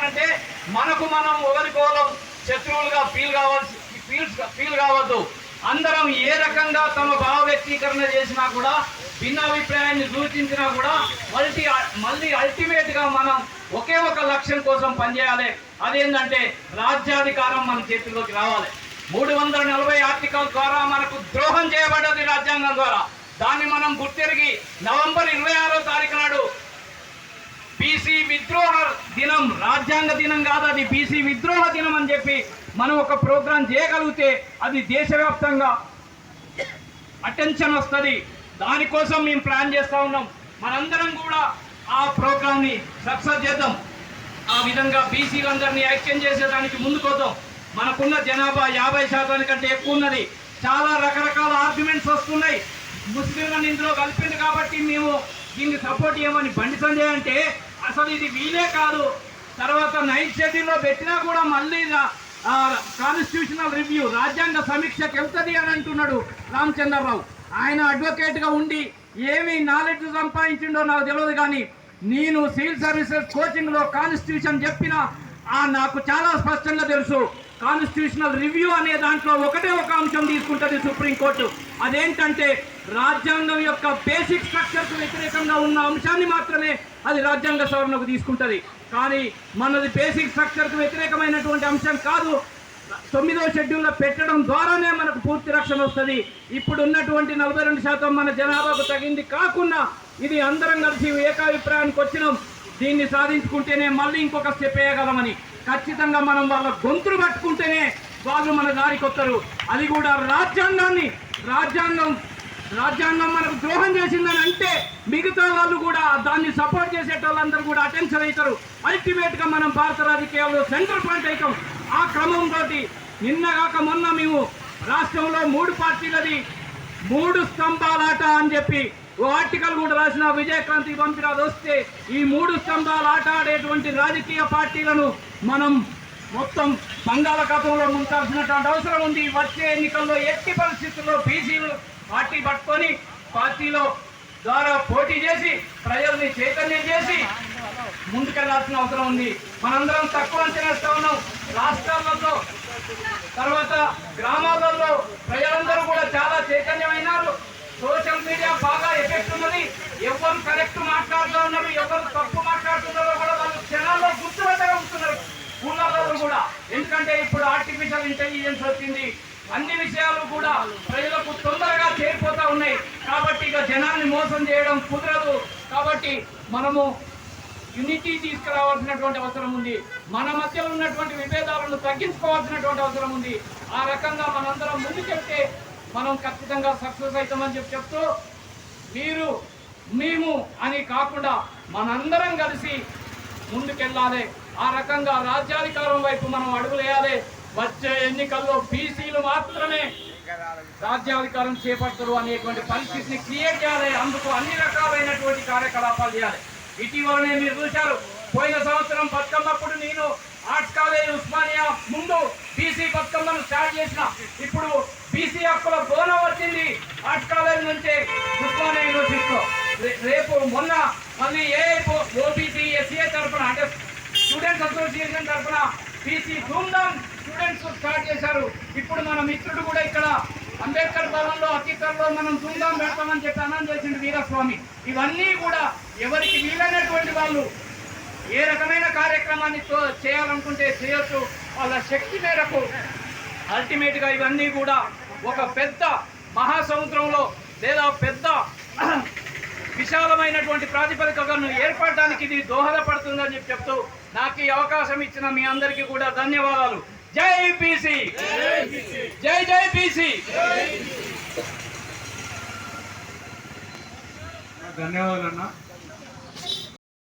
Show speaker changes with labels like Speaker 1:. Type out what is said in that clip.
Speaker 1: చేయాలంటే మనకు మనం ఒకరికోలం శత్రువులుగా ఫీల్ కావద్దు. అందరం ఏ రకంగా తమ భావ వ్యక్తీకరణ చేసినా కూడా, భిన్నాభిప్రాయాన్ని సూచించినా కూడా మళ్ళీ అల్టిమేట్గా మనం ఒకే ఒక లక్ష్యం కోసం పనిచేయాలి. అదేంటంటే రాజ్యాధికారం మన చేతుల్లోకి రావాలి. 340 ఆర్టికల్ ద్వారా మనకు ద్రోహం చేయబడ్డది రాజ్యాంగం ద్వారా. దాన్ని మనం గుర్తెరిగి నవంబర్ 26వ తారీఖు నాడు బీసీ విద్రోహ దినం, రాజ్యాంగ దినం కాదు అది, బీసీ విద్రోహ దినం అని చెప్పి మనం ఒక ప్రోగ్రాం చేయగలిగితే అది దేశవ్యాప్తంగా అటెన్షన్ వస్తుంది. దానికోసం మేము ప్లాన్ చేస్తూ ఉన్నాం. మనందరం కూడా ఆ ప్రోగ్రామ్ని సక్సెస్ చేద్దాం. ఆ విధంగా బీసీలందరినీ ఐక్యం చేసేదానికి ముందుకొద్దాం. మనకున్న జనాభా 50% కంటే ఎక్కువ ఉన్నది. చాలా రకరకాల ఆర్గ్యుమెంట్స్ వస్తున్నాయి. ముస్లింలను ఇందులో కలిపింది కాబట్టి మేము దీన్ని సపోర్ట్ చేయమని. బండి సంజయ్ అంటే అసలు ఇది వీలే కాదు. తర్వాత నైట్ షెడ్యూల్లో పెట్టినా కూడా మళ్ళీ కాన్స్టిట్యూషనల్ రివ్యూ, రాజ్యాంగ సమీక్షకు వెళ్తుంది అని అంటున్నాడు రామచంద్రరావు. ఆయన అడ్వకేట్గా ఉండి ఏమి నాలెడ్జ్ సంపాదించిండో నాకు తెలియదు, కానీ నేను సివిల్ సర్వీసెస్ కోచింగ్లో కాన్స్టిట్యూషన్ చెప్పిన నాకు చాలా స్పష్టంగా తెలుసు. కాన్స్టిట్యూషనల్ రివ్యూ అనే దాంట్లో ఒకటే ఒక అంశం తీసుకుంటుంది సుప్రీంకోర్టు. అదేంటంటే రాజ్యాంగం యొక్క బేసిక్ స్ట్రక్చర్కు వ్యతిరేకంగా ఉన్న అంశాన్ని మాత్రమే అది రాజ్యాంగ సవరణకు తీసుకుంటుంది. కానీ మనది బేసిక్ స్ట్రక్చర్కు వ్యతిరేకమైనటువంటి అంశం కాదు. 9వ షెడ్యూల్లో పెట్టడం ద్వారానే మనకు పూర్తి రక్షణ వస్తుంది. ఇప్పుడు ఉన్నటువంటి 42% మన జనాభాకు తగింది కాకుండా ఇది అందరం కలిసి ఏకాభిప్రాయానికి వచ్చినాం. దీన్ని సాధించుకుంటేనే మళ్ళీ ఇంకొక స్టెప్ వేయగలమని. ఖచ్చితంగా మనం వాళ్ళ గొంతులు పట్టుకుంటేనే వాళ్ళు మన దారికి వస్తారు. అది కూడా రాజ్యాంగం మనకు ద్రోహం చేసిందని అంటే మిగతా వాళ్ళు కూడా దాన్ని సపోర్ట్ చేసేటోళ్ళందరూ కూడా అటెన్షన్ అవుతారు. అల్టిమేట్గా మనం భారత రాజకీయాల్లో సెంట్రల్ పాయింట్ అవుతాం. ఆ క్రమంతో నిన్నగాక మొన్న మేము రాష్ట్రంలో 3 పార్టీలది 3 స్తంభాలాట అని చెప్పి ఓ ఆర్టికల్ కూడా రాసిన విజయకాంతి పంపిరాదు వస్తే ఈ 3 స్తంభాల ఆట ఆడేటువంటి రాజకీయ పార్టీలను మనం మొత్తం బంగాళాఖాతంలో ముంచాల్సినటువంటి అవసరం ఉంది. వచ్చే ఎన్నికల్లో ఎట్టి పరిస్థితుల్లో బీసీలు పార్టీ పట్టుకొని పార్టీలో ద్వారా పోటీ చేసి ప్రజల్ని చైతన్యం చేసి ముందుకెళ్లాల్సిన అవసరం ఉంది. మనందరం తక్కువ అంచనేస్తా ఉన్నాం. రాష్ట్రాలలో తర్వాత గ్రామాలలో ప్రజలందరూ కూడా చాలా చైతన్యమైనారు. సోషల్ మీడియా బాగా ఎఫెక్ట్ ఉన్నది. ఎవరు కరెక్ట్ మాట్లాడుతూ ఉన్నారు, ఎవరు తప్పు మాట్లాడుతున్నారో కూడా వాళ్ళు క్షణాల్లో గుర్తుపెట్టగలుగుతున్నారు ఊళ్ళలో కూడా. ఎందుకంటే ఇప్పుడు ఆర్టిఫిషియల్ ఇంటెలిజెన్స్ వచ్చింది. అన్ని విషయాలు కూడా ప్రజలకు తొందరగా చేరిపోతూ ఉన్నాయి. కాబట్టి ఇక జనాన్ని మోసం చేయడం కుదరదు. కాబట్టి మనము యూనిటీ తీసుకురావాల్సినటువంటి అవసరం ఉంది. మన మధ్యలో ఉన్నటువంటి విభేదాలను తగ్గించుకోవాల్సినటువంటి అవసరం ఉంది. ఆ రకంగా మనందరం ముందుకెళ్తే మనం ఖచ్చితంగా సక్సెస్ అవుతామని చెప్తూ మీరు మేము అని కాకుండా మనందరం కలిసి ముందుకెళ్ళాలి. ఆ రకంగా రాజ్యాధికారం వైపు మనం అడుగులేయాలి. వచ్చే ఎన్నికల్లో బీసీలు మాత్రమే రాజ్యాధికారం చేపడతారు అనేటువంటి పరిస్థితిని క్రియేట్ చేయాలి. అందుకు అన్ని రకాలైనటువంటి కార్యకలాపాలు చేయాలి. ఇటీవలనే మీరు చూశారు, పోయిన సంవత్సరం బతుకమ్మప్పుడు నేను ఆర్ట్స్ కాలేజ్ ఉస్మానియా ముందు బీసీ బతుకమ్మను స్టార్ట్ చేసిన. ఇప్పుడు బీసీ హక్కుల బోనం వచ్చింది ఆర్ట్స్ కాలేజ్ నుంచే ఉస్మానియా యూనివర్సిటీలో. రేపు మొన్న మళ్ళీ ఓబీసీ ఎస్సీఏ తరఫున అంటే స్టూడెంట్స్ అసోసియేషన్ తరఫున బీసీ ధూమ్ధామ్ స్టూడెంట్స్ స్టార్ట్ చేశారు. ఇప్పుడు మన మిత్రుడు కూడా ఇక్కడ అంబేద్కర్ భవన్లో అతిథుల్లో మనం ధూమ్ధామ్ పెడతామని చెప్పి అనౌన్స్ చేసింది వీరస్వామి. ఇవన్నీ కూడా ఎవరికి వీలైనటువంటి వాళ్ళు ఏ రకమైన కార్యక్రమాన్ని చేయాలనుకుంటే చేయొచ్చు వాళ్ళ శక్తి మేరకు. అల్టిమేట్గా ఇవన్నీ కూడా ఒక పెద్ద మహాసముద్రంలో లేదా పెద్ద విశాలమైనటువంటి ప్రాతిపదికను ఏర్పడడానికి ఇది దోహదపడుతుందని చెప్తూ నాకు ఈ అవకాశం ఇచ్చిన మీ అందరికీ కూడా ధన్యవాదాలు. జై బీసీ, జై జై బీసీ.
Speaker 2: ధన్యవాదాలు అన్న.